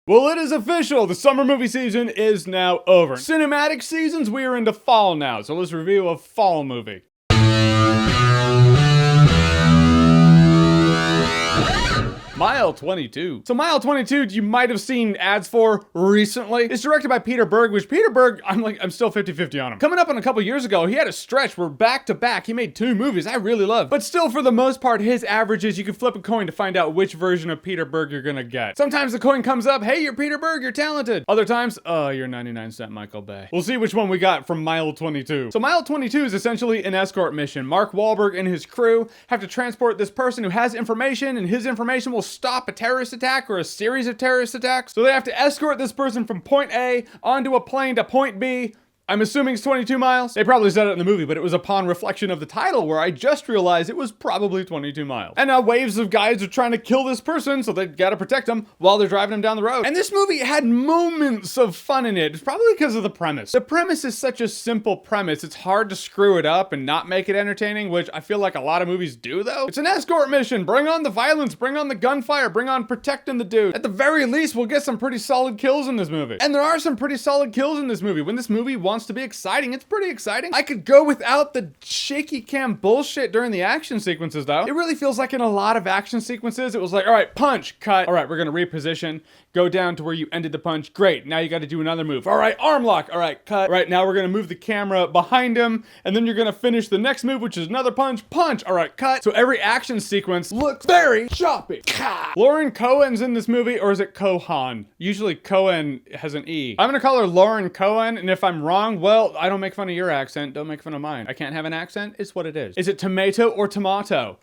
Well, it is official. The summer movie season is now over. Cinematic seasons, we are into fall now. So let's review a fall movie. Mile 22. So Mile 22, you might have seen ads for recently. It's directed by Berg, which Berg, I'm still 50-50 on him. Coming up on a couple years ago, he had a stretch where back to back, he made 2 movies I really love. But still, for the most part, his averages, you can flip a coin to find out which version of Berg you're gonna get. Sometimes the coin comes up, hey, you're Berg, you're talented. Other times, oh, you're 99 Cent Michael Bay. We'll see which one we got from Mile 22. So Mile 22 is essentially an escort mission. Mark Wahlberg and his crew have to transport this person who has information, and his information will stop a terrorist attack or a series of terrorist attacks. So they have to escort this person from point A onto a plane to point B. I'm assuming it's 22 miles. They probably said it in the movie, but it was upon reflection of the title where I just realized it was probably 22 miles. And now waves of guys are trying to kill this person, so they gotta protect him while they're driving him down the road. And this movie had moments of fun in it. It's probably because of the premise. The premise is such a simple premise. It's hard to screw it up and not make it entertaining, which I feel like a lot of movies do though. It's an escort mission. Bring on the violence, bring on the gunfire, bring on protecting the dude. At the very least, we'll get some pretty solid kills in this movie. And there are some pretty solid kills in this movie. When this movie wants to be exciting, it's pretty exciting. I could go without the shaky cam bullshit during the action sequences though. It really feels like in a lot of action sequences, it was like, all right, punch, cut. All right, we're gonna reposition, go down to where you ended the punch. Great, now you gotta do another move. All right, arm lock. All right, cut. All right, now we're gonna move the camera behind him, and then you're gonna finish the next move, which is another punch, punch. All right, cut. So every action sequence looks very choppy. Lauren Cohen's in this movie, or is it Cohen? Usually Cohen has an E. I'm gonna call her Lauren Cohen, and if I'm wrong, well, I don't make fun of your accent, don't make fun of mine. I can't have an accent, it's what it is. Is it tomato or tomato?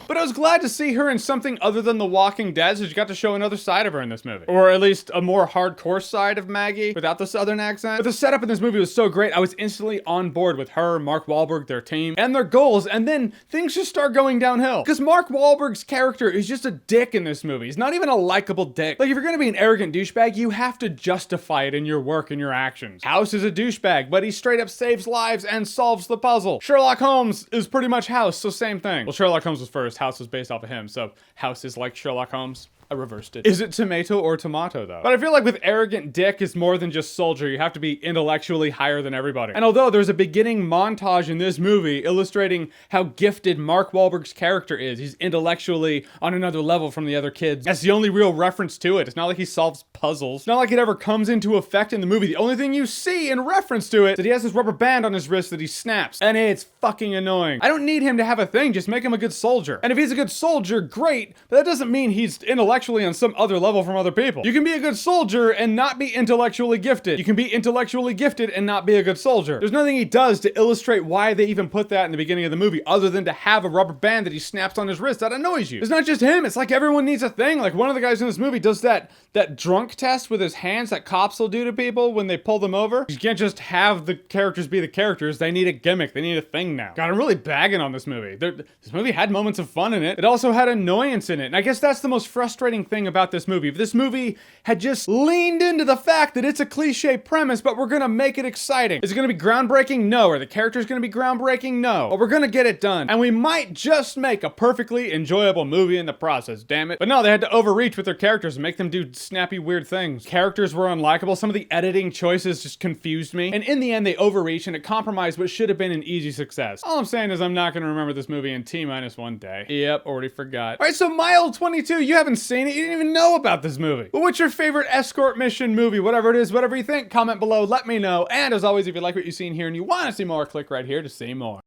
But I was glad to see her in something other than The Walking Dead, so you got to show another side of her in this movie. Or at least a more hardcore side of Maggie, without the southern accent. But the setup in this movie was so great, I was instantly on board with her, Mark Wahlberg, their team, and their goals, and then things just start going downhill. Because Mark Wahlberg's character is just a dick in this movie. He's not even a likable dick. Like, if you're gonna be an arrogant douchebag, you have to justify it in your work and your actions. House is a douchebag, but he straight up saves lives and solves the puzzle. Sherlock Holmes is pretty much House, so same thing. Well, Sherlock Holmes was first. House was based off of him, so House is like Sherlock Holmes. I reversed it. Is it tomato or tomato though? But I feel like with arrogant dick is more than just soldier. You have to be intellectually higher than everybody. And although there's a beginning montage in this movie illustrating how gifted Mark Wahlberg's character is, he's intellectually on another level from the other kids. That's the only real reference to it. It's not like he solves puzzles. It's not like it ever comes into effect in the movie. The only thing you see in reference to it is that he has this rubber band on his wrist that he snaps. And it's fucking annoying. I don't need him to have a thing, just make him a good soldier. And if he's a good soldier, great, but that doesn't mean he's intellectually on some other level from other people. You can be a good soldier and not be intellectually gifted. You can be intellectually gifted and not be a good soldier. There's nothing he does to illustrate why they even put that in the beginning of the movie other than to have a rubber band that he snaps on his wrist that annoys you. It's not just him. It's like everyone needs a thing. Like one of the guys in this movie does that drunk test with his hands that cops will do to people when they pull them over. You can't just have the characters be the characters. They need a gimmick. They need a thing now. God, I'm really bagging on this movie. This movie had moments of fun in it. It also had annoyance in it. And I guess that's the most frustrating thing about this movie. If this movie had just leaned into the fact that it's a cliche premise, but we're gonna make it exciting. Is it gonna be groundbreaking? No. Are the characters gonna be groundbreaking? No. But we're gonna get it done. And we might just make a perfectly enjoyable movie in the process, damn it. But no, they had to overreach with their characters and make them do snappy, weird things. Characters were unlikable. Some of the editing choices just confused me. And in the end, they overreached and it compromised what should have been an easy success. All I'm saying is I'm not gonna remember this movie in T-1 day. Yep, already forgot. All right, so Mile 22, you haven't seen it. You didn't even know about this movie. But what's your favorite escort mission movie? Whatever it is, whatever you think, comment below, let me know. And as always, if you like what you've seen here and you want to see more, click right here to see more.